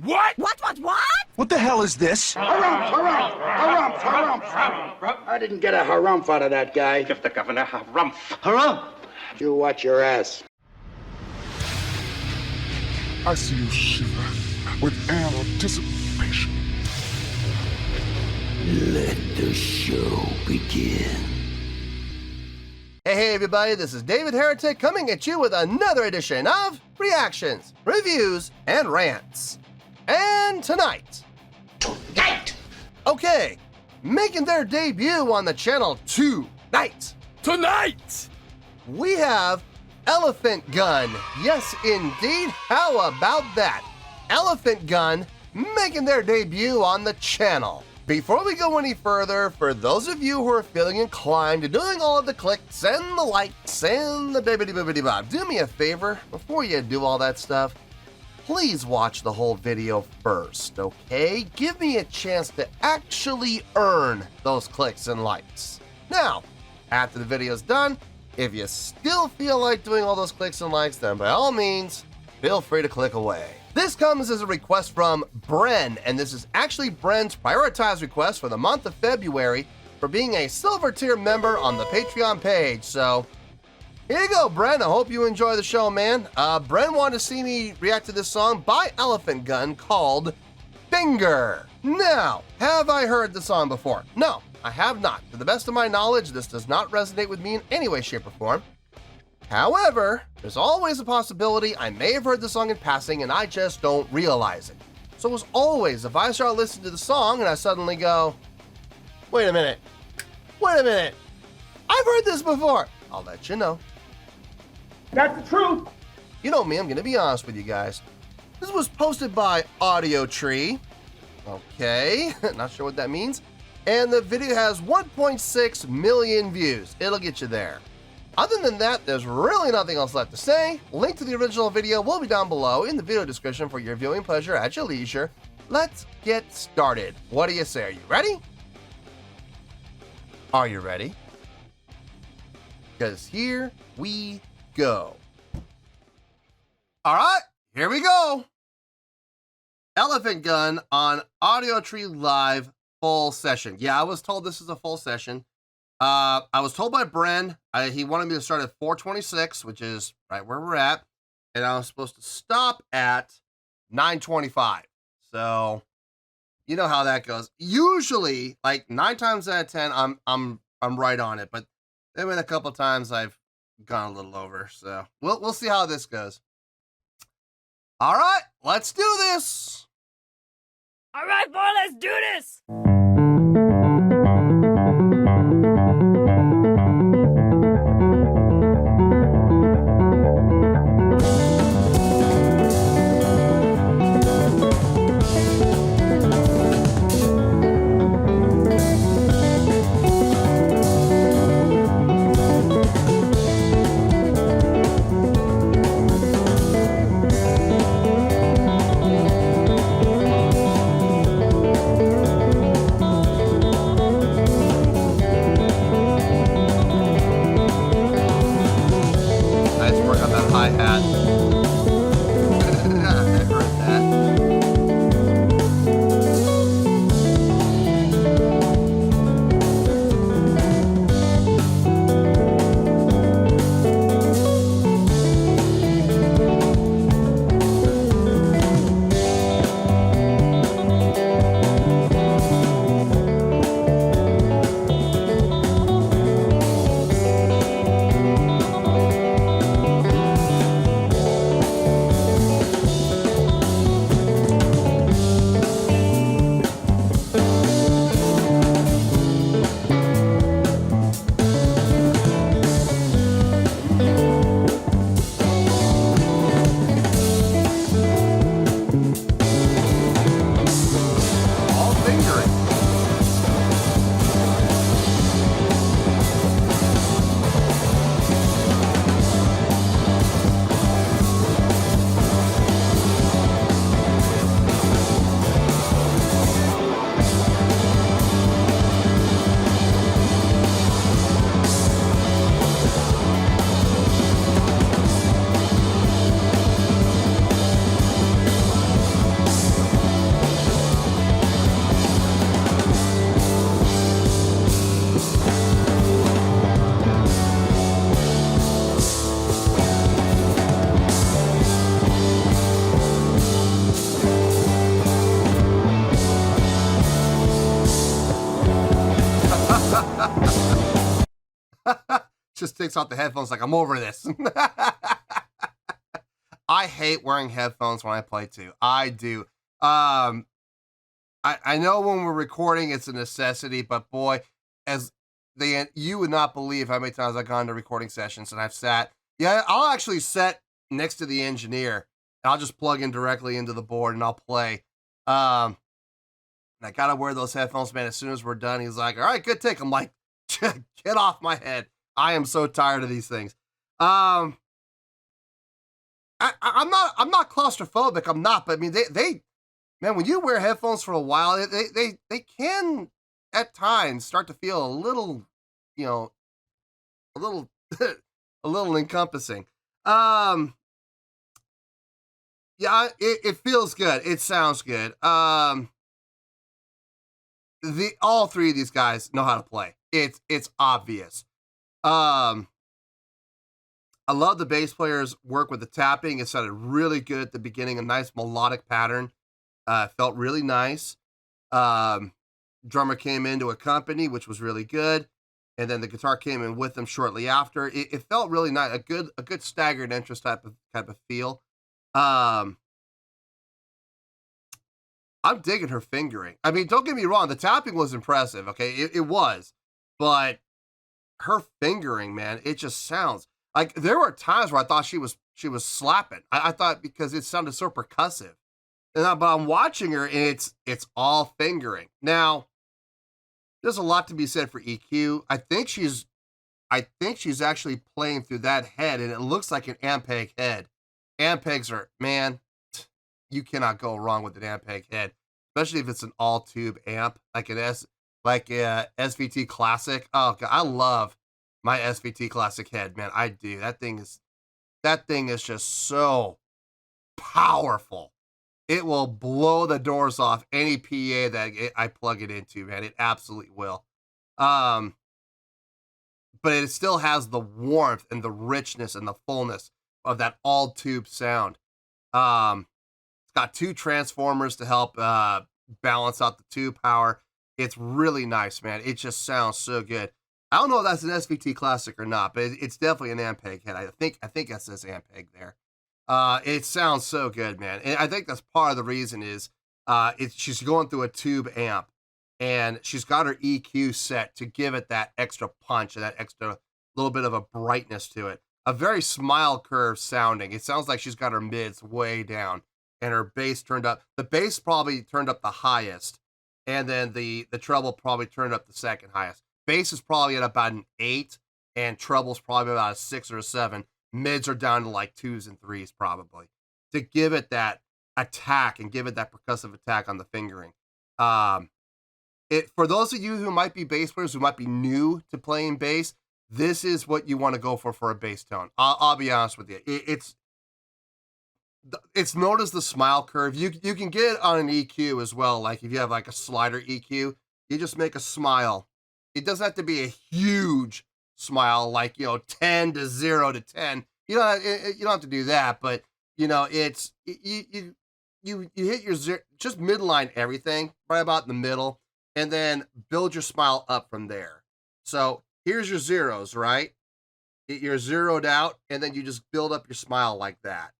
What? What? What the hell is this? Harumph. I didn't get a harumph out of that guy. Give the governor harumph. Harumph! You watch your ass. I see you shiver with anticipation. Let the show begin. Hey everybody, this is David Heretic coming at you with another edition of Reactions, Reviews, and Rants. And tonight, okay, making their debut on the channel tonight, we have Elephant Gun. Yes, indeed. How about that? Elephant Gun making their debut on the channel. Before we go any further, for those of you who are feeling inclined to doing all of the clicks and the likes and the bibbidi-bobbidi-bob, do me a favor, before you do all that stuff, please watch the whole video first, okay? Give me a chance to actually earn those clicks and likes. Now, after the video's done, if you still feel like doing all those clicks and likes, then by all means, feel free to click away. This comes as a request from Bren, and this is actually Bren's prioritized request for the month of February for being a silver tier member on the Patreon page. So, here you go, Bren. I hope you enjoy the show, man. Bren wanted to see me react to this song by Elephant Gun called Finger. Now, have I heard the song before? No, I have not. To the best of my knowledge, this does not resonate with me in any way, shape, or form. However, there's always a possibility I may have heard the song in passing and I just don't realize it. So as always, if I start listening to the song and I suddenly go, wait a minute, I've heard this before, I'll let you know. That's the truth. You know me, I'm gonna be honest with you guys. This was posted by Audio Tree. Okay, not sure what that means. And the video has 1.6 million views. It'll get you there. Other than that, there's really nothing else left to say. Link to the original video will be down below in the video description for your viewing pleasure at your leisure. Let's get started. What do you say? Are you ready? Are you ready? Because here we go. All right, here we go. Elephant Gun on Audio Tree Live full session. Yeah, I was told this is a full session. I was told by Bren, he wanted me to start at 4:26, which is right where we're at, and I was supposed to stop at 9:25. So, you know how that goes. Usually, like 9 times out of 10, I'm right on it, but there have been a couple times I've gone a little over. So we'll see how this goes. All right, let's do this. All right, boy, let's do this. just takes off the headphones like, I'm over this. I hate wearing headphones when I play too. I do. I know when we're recording, it's a necessity, but boy, you would not believe how many times I've gone to recording sessions and I've sat. Yeah, I'll actually sit next to the engineer and I'll just plug in directly into the board and I'll play. And I gotta wear those headphones, man. As soon as we're done, he's like, all right, good take. I'm like, get off my head. I am so tired of these things. I'm not claustrophobic. I'm not, but I mean, man, when you wear headphones for a while, they can at times start to feel a little, a little encompassing. Yeah, it feels good. It sounds good. All three of these guys know how to play. It's obvious. I love the bass players work with the tapping. It sounded really good at the beginning, a nice melodic pattern. Felt really nice. Drummer came in to accompany, which was really good. And then the guitar came in with them shortly after. It felt really nice, a good staggered entrance type of feel. I'm digging her fingering. I mean, don't get me wrong, the tapping was impressive, okay? It was. But her fingering, man, it just sounds like there were times where I thought she was slapping. I thought because it sounded so percussive. But I'm watching her and it's all fingering. Now, there's a lot to be said for EQ. I think she's actually playing through that head, and it looks like an Ampeg head. Ampegs are, man, you cannot go wrong with an Ampeg head, especially if it's an all tube amp like a SVT Classic. Oh God, I love my SVT Classic head, man. I do. That thing is just so powerful. It will blow the doors off any PA that I plug it into, man. It absolutely will. But it still has the warmth and the richness and the fullness of that all tube sound. It's got two transformers to help balance out the tube power. It's really nice, man. It just sounds so good. I don't know if that's an SVT Classic or not, but it's definitely an Ampeg head. I think that says Ampeg there. It sounds so good, man. And I think that's part of the reason is she's going through a tube amp and she's got her EQ set to give it that extra punch and that extra little bit of a brightness to it. A very smile curve sounding. It sounds like she's got her mids way down and her bass turned up. The bass probably turned up the highest, and then the treble probably turned up the second highest. Bass is probably at about an 8, and treble's probably about a 6 or a 7. Mids are down to like 2s and 3s probably, to give it that attack and give it that percussive attack on the fingering. For those of you who might be bass players, who might be new to playing bass, this is what you want to go for a bass tone. I'll be honest with you. It's known as the smile curve. You can get it on an EQ as well. Like if you have like a slider EQ, you just make a smile. It doesn't have to be a huge smile, like 10 to 0 to 10. You don't have to do that, but it's you hit your zero, just midline everything right about in the middle, and then build your smile up from there. So here's your zeros, right? You're zeroed out, and then you just build up your smile like that.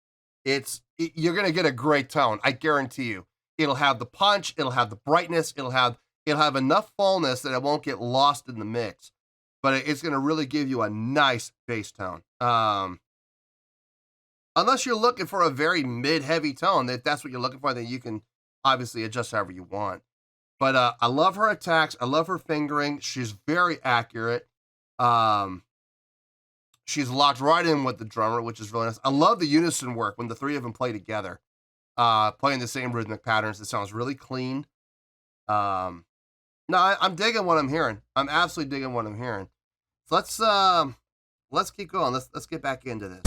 You're gonna get a great tone, I guarantee you. It'll have the punch, it'll have the brightness, it'll have enough fullness that it won't get lost in the mix. But it's going to really give you a nice bass tone. Unless you're looking for a very mid-heavy tone, that's what you're looking for, then you can obviously adjust however you want. But I love her attacks. I love her fingering. She's very accurate. She's locked right in with the drummer, which is really nice. I love the unison work when the three of them play together, playing the same rhythmic patterns. It sounds really clean. No, I'm digging what I'm hearing. I'm absolutely digging what I'm hearing. So let's keep going. Let's get back into this.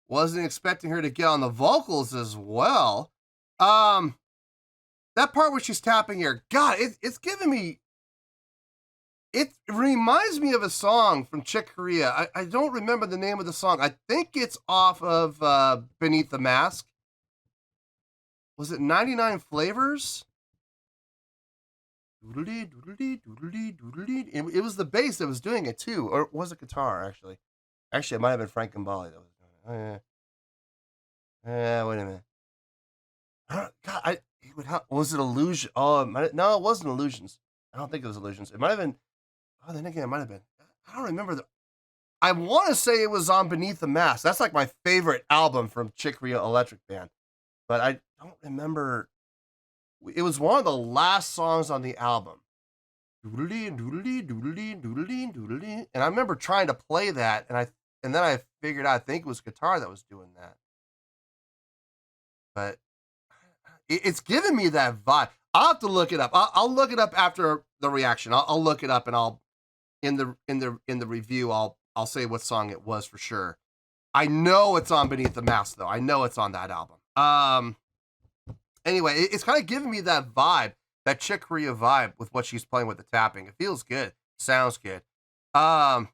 Wasn't expecting her to get on the vocals as well. That part where she's tapping here, God, it's giving me. It reminds me of a song from Chick Corea. I don't remember the name of the song. I think it's off of Beneath the Mask. Was it 99 Flavors? It was the bass that was doing it too, or was it guitar actually? Actually, it might have been Frank and Bali that was doing it. Oh, yeah. Wait a minute. God, was it Illusion? Oh, no, it wasn't Illusions. I don't think it was Illusions. It might have been. Oh, then again, it might have been. I don't remember. I want to say it was on Beneath the Mask. That's like my favorite album from Chick Corea Electric Band. But I don't remember. It was one of the last songs on the album. And I remember trying to play that, and then I figured out, I think it was guitar that was doing that. But it's giving me that vibe. I'll have to look it up. I'll look it up after the reaction. I'll look it up, and I'll in the review I'll say what song it was for sure. I know it's on Beneath the Mask though. I know it's on that album. Anyway, it's kind of giving me that vibe, that Chick Corea vibe with what she's playing with the tapping. It feels good. Sounds good. The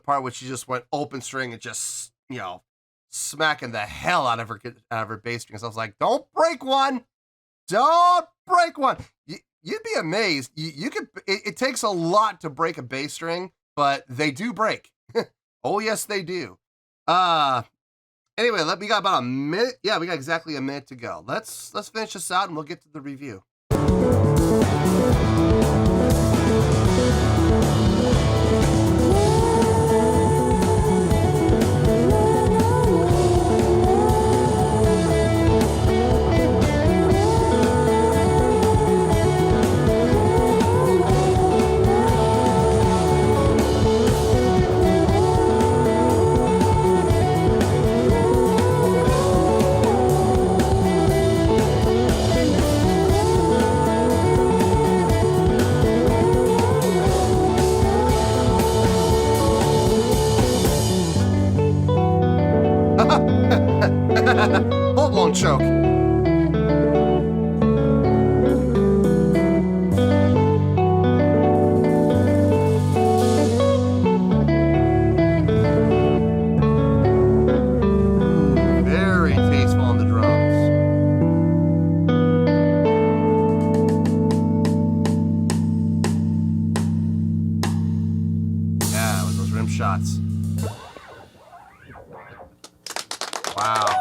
part where she just went open string and just, smacking the hell out of her bass strings. I was like, don't break one. Don't break one. You'd be amazed. You could. It takes a lot to break a bass string, but they do break. Oh yes, they do. Anyway, we got about a minute. Yeah, we got exactly a minute to go. Let's finish this out, and we'll get to the review. Full-blown choke. Very tasteful on the drums. Yeah, with those rim shots. Wow.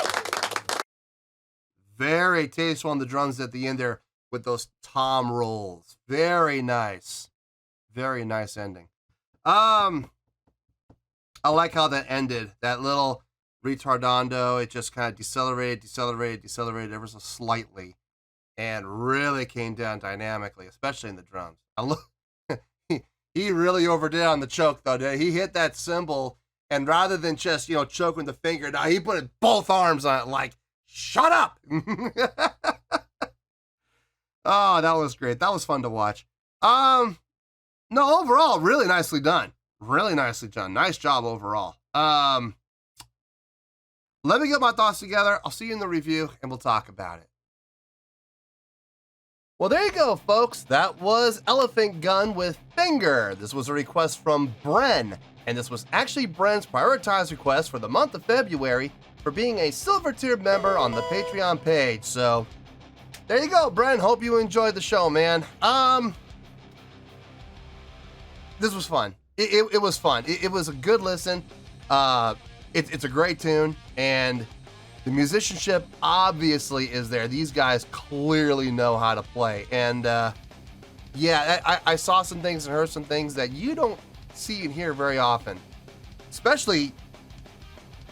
Very tasteful on the drums at the end there with those tom rolls. Very nice. Very nice ending. I like how that ended. That little retardando, it just kind of decelerated ever so slightly and really came down dynamically, especially in the drums. He really overdid on the choke though. He hit that cymbal, and rather than just, choking the finger, now he put both arms on it like, shut up. Oh, that was great. That was fun to watch. No, overall, really nicely done. Really nicely done. Nice job overall. Let me get my thoughts together. I'll see you in the review, and we'll talk about it. Well, there you go, folks. That was Elephant Gun with Finger. This was a request from Bren, and this was actually Bren's prioritized request for the month of February for being a silver tier member on the Patreon page. So there you go, Bren. Hope you enjoyed the show, man. This was fun. It was fun. It was a good listen. It's a great tune, and the musicianship obviously is there. These guys clearly know how to play. And yeah, I saw some things and heard some things that you don't see and hear very often, especially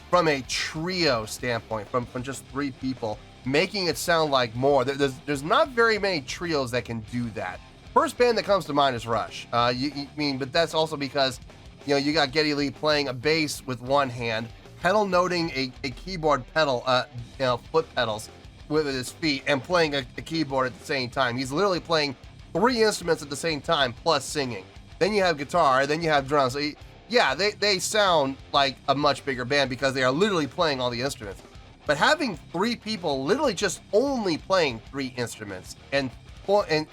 from a trio standpoint, from just three people, making it sound like more. There's not very many trios that can do that. First band that comes to mind is Rush. But that's also because, you got Geddy Lee playing a bass with one hand, pedal noting a keyboard pedal, foot pedals with his feet, and playing a keyboard at the same time. He's literally playing three instruments at the same time, plus singing. Then you have guitar, then you have drums. So yeah, they sound like a much bigger band because they are literally playing all the instruments. But having 3 people literally just only playing 3 instruments and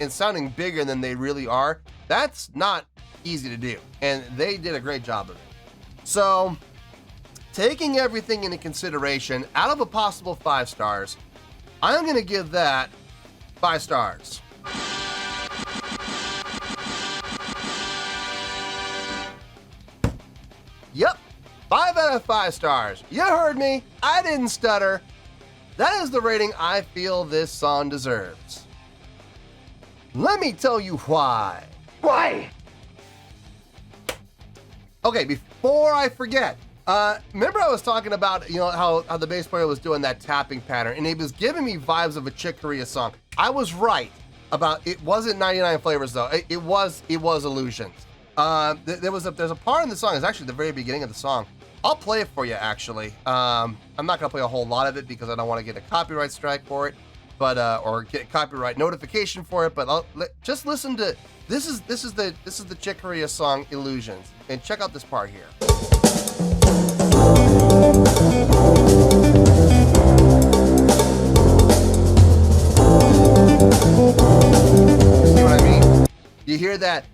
sounding bigger than they really are, that's not easy to do. And they did a great job of it. So, taking everything into consideration, out of a possible 5 stars, I'm going to give that 5 stars. Yep, 5 out of 5 stars. You heard me. I didn't stutter. That is the rating I feel this song deserves. Let me tell you why. Why? Okay, before I forget, remember I was talking about, how the bass player was doing that tapping pattern, and it was giving me vibes of a Chick Corea song. I was right about it. Wasn't 99 Flavors though. It was Illusions. There's a part in the song. It's actually the very beginning of the song. I'll play it for you actually. I'm not gonna play a whole lot of it because I don't want to get a copyright strike for it, but or get a copyright notification for it. But just listen to this is the Chick Corea song Illusions, and check out this part here. See what I mean? You hear that?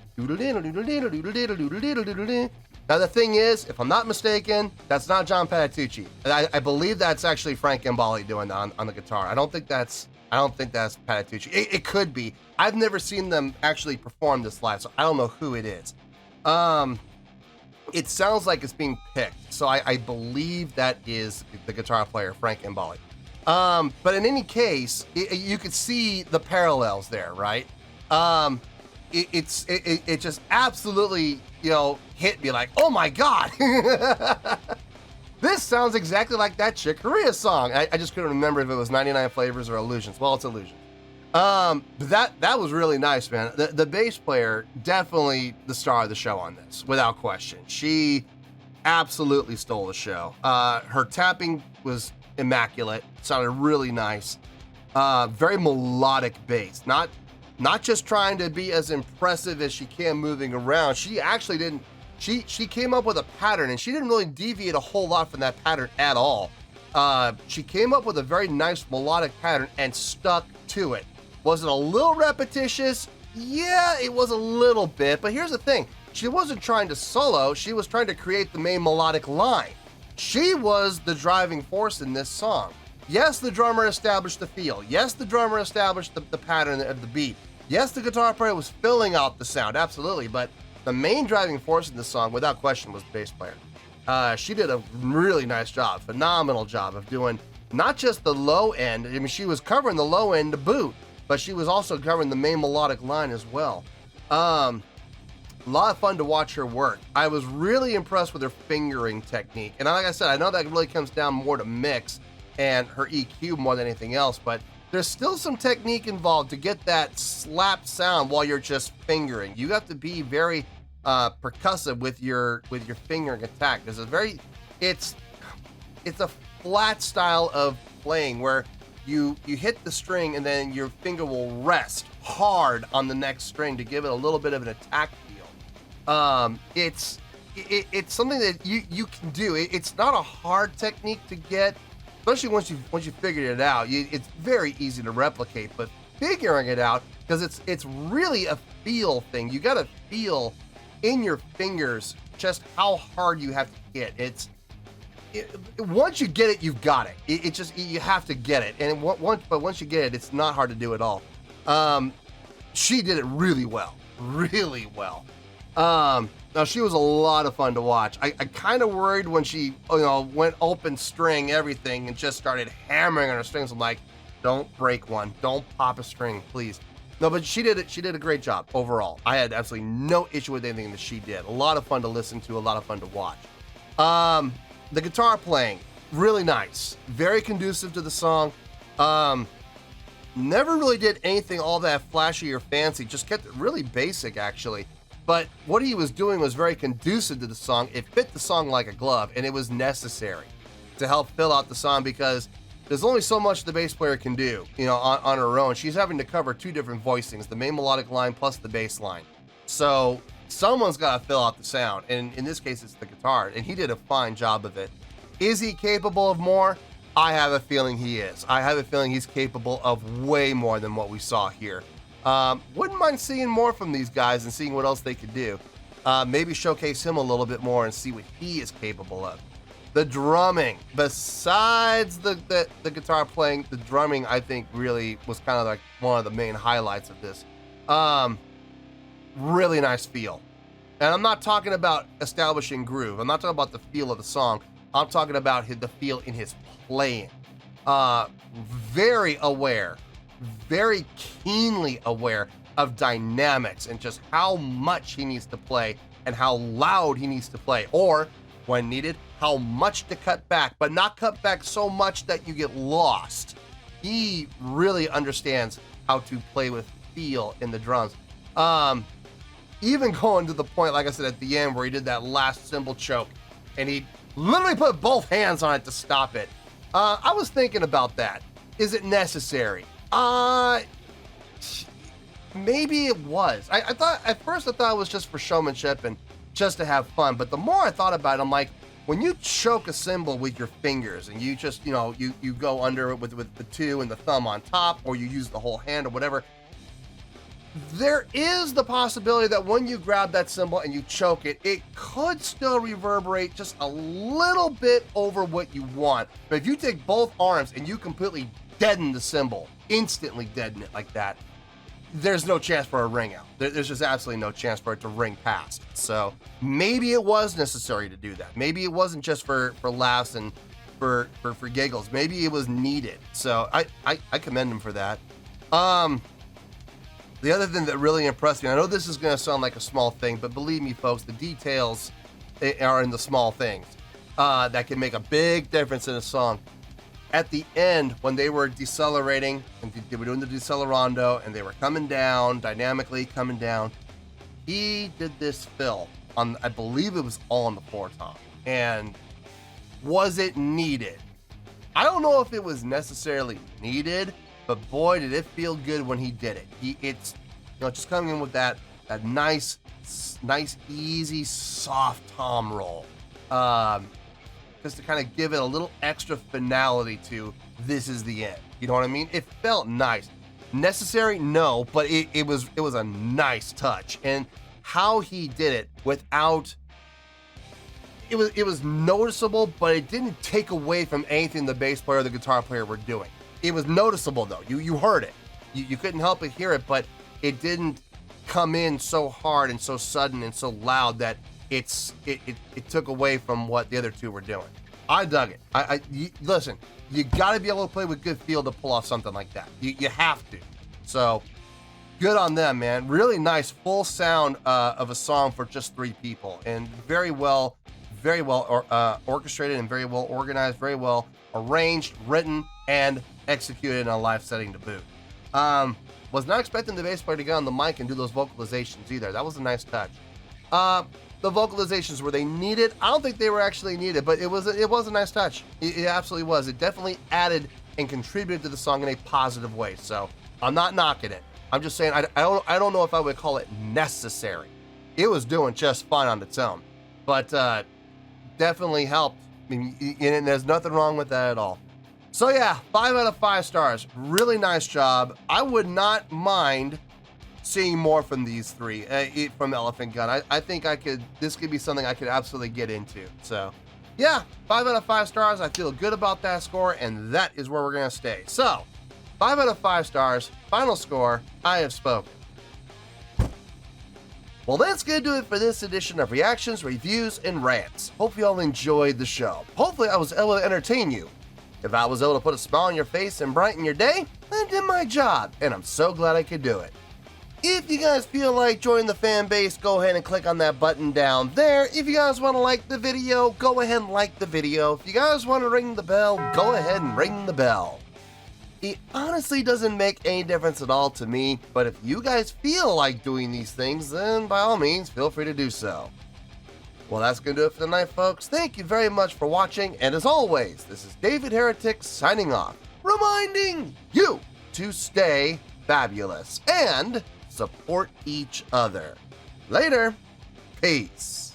Now the thing is, if I'm not mistaken, that's not John Patitucci. I believe that's actually Frank Gambale doing that on the guitar. I don't think that's Patitucci. It could be. I've never seen them actually perform this live, so I don't know who it is. It sounds like it's being picked, so I believe that is the guitar player, Frank Gambale. But in any case, you could see the parallels there, right? It just absolutely, hit me like, oh my God, this sounds exactly like that Chick Corea song. I just couldn't remember if it was 99 Flavors or Illusions. Well, it's Illusions. But that was really nice, man. The bass player, definitely the star of the show on this, without question. She absolutely stole the show. Her tapping was immaculate, sounded really nice. Very melodic bass, not just trying to be as impressive as she can moving around. She actually didn't. She came up with a pattern, and she didn't really deviate a whole lot from that pattern at all. She came up with a very nice melodic pattern and stuck to it. Was it a little repetitious? Yeah, it was a little bit, but here's the thing. She wasn't trying to solo, she was trying to create the main melodic line. She was the driving force in this song. Yes, the drummer established the feel. Yes, the drummer established the pattern of the beat. Yes, the guitar player was filling out the sound, absolutely, but the main driving force in this song, without question, was the bass player. She did a really nice job, phenomenal job of doing not just the low end. I mean, she was covering the low end to boot, but she was also covering the main melodic line as well. A lot of fun to watch her work. I was really impressed with her fingering technique. And like I said, I know that really comes down more to mix and her EQ more than anything else, but there's still some technique involved to get that slap sound while you're just fingering. You have to be very percussive with your fingering attack. It's a flat style of playing where you hit the string and then your finger will rest hard on the next string to give it a little bit of an attack feel. It's something that you can do. It's not a hard technique to get, especially once you figured it out. It's very easy to replicate, but figuring it out, because it's really a feel thing. You got to feel in your fingers just how hard you have to hit. Once you get it, you've got it. You have to get it, and once you get it, it's not hard to do at all. She did it really well, really well. Now she was a lot of fun to watch. I kind of worried when she went open string everything and just started hammering on her strings. I'm like, don't break one, don't pop a string, please. No, but she did it. She did a great job overall. I had absolutely no issue with anything that she did. A lot of fun to listen to, a lot of fun to watch. The guitar playing, really nice, very conducive to the song. Never really did anything all that flashy or fancy, just kept it really basic actually. But what he was doing was very conducive to the song. It fit the song like a glove, and it was necessary to help fill out the song because there's only so much the bass player can do, on her own. She's having to cover 2 different voicings, the main melodic line plus the bass line. So someone's got to fill out the sound, and in this case, it's the guitar, and he did a fine job of it. Is he capable of more? I have a feeling he is. I have a feeling he's capable of way more than what we saw here. Wouldn't mind seeing more from these guys and seeing what else they could do. Maybe showcase him a little bit more and see what he is capable of. The drumming, besides the guitar playing, the drumming I think really was kind of like one of the main highlights of this. Really nice feel. And I'm not talking about establishing groove. I'm not talking about the feel of the song. I'm talking about the feel in his playing. Very aware, very keenly aware of dynamics and just how much he needs to play and how loud he needs to play, or when needed, how much to cut back, but not cut back so much that you get lost. He really understands how to play with feel in the drums. Even going to the point, like I said, at the end where he did that last cymbal choke and he literally put both hands on it to stop it. I was thinking about that. Is it necessary? Maybe it was. I thought at first it was just for showmanship and just to have fun. But the more I thought about it, I'm like, when you choke a cymbal with your fingers and you just, you go under it with the two and the thumb on top, or you use the whole hand or whatever, there is the possibility that when you grab that cymbal and you choke it, it could still reverberate just a little bit over what you want. But if you take both arms and you completely deaden the cymbal, instantly deaden it like that, there's no chance for a ring out. There's just absolutely no chance for it to ring past. So maybe it was necessary to do that. Maybe it wasn't just for laughs and for giggles. Maybe it was needed. So I commend him for that. The other thing that really impressed me, I know this is going to sound like a small thing, but believe me, folks, the details are in the small things that can make a big difference in a song. At the end, when they were decelerating, and they were doing the decelerando, and they were coming down, dynamically coming down, he did this fill on, I believe it was all on the floor tom. And was it needed? I don't know if it was necessarily needed, but boy, did it feel good when he did it. It's just coming in with that nice, easy, soft tom roll. Just to kind of give it a little extra finality to this is the end. You know what I mean? It felt nice. Necessary? No, but it was a nice touch. And how he did it without, it was noticeable, but it didn't take away from anything the bass player or the guitar player were doing. It was noticeable though. You heard it. You couldn't help but hear it, but it didn't come in so hard and so sudden and so loud that it took away from what the other two were doing. I dug it. Listen, you got to be able to play with good feel to pull off something like that. You have to. So good on them, man. Really nice full sound of a song for just three people, and very well orchestrated and very well organized, very well arranged, written, and executed in a live setting to boot. Was not expecting the bass player to get on the mic and do those vocalizations either. That was a nice touch. The vocalizations, were they needed? I don't think they were actually needed, but it was a nice touch. It absolutely was. It definitely added and contributed to the song in a positive way. So I'm not knocking it. I'm just saying I don't know if I would call it necessary. It was doing just fine on its own, but definitely helped. I mean, and there's nothing wrong with that at all. So yeah, 5 out of 5 stars. Really nice job. I would not mind seeing more from these three, from Elephant Gun. I think this could be something I could absolutely get into. So yeah, 5 out of 5 stars. I feel good about that score, and that is where we're going to stay. So 5 out of 5 stars, final score, I have spoken. Well, that's going to do it for this edition of Reactions, Reviews, and Rants. Hope you all enjoyed the show. Hopefully I was able to entertain you. If I was able to put a smile on your face and brighten your day, I did my job, and I'm so glad I could do it. If you guys feel like joining the fan base, go ahead and click on that button down there. If you guys want to like the video, go ahead and like the video. If you guys want to ring the bell, go ahead and ring the bell. It honestly doesn't make any difference at all to me, but if you guys feel like doing these things, then by all means, feel free to do so. Well, that's going to do it for tonight, folks. Thank you very much for watching, and as always, this is David Heretic signing off, reminding you to stay fabulous and support each other. Later. Peace.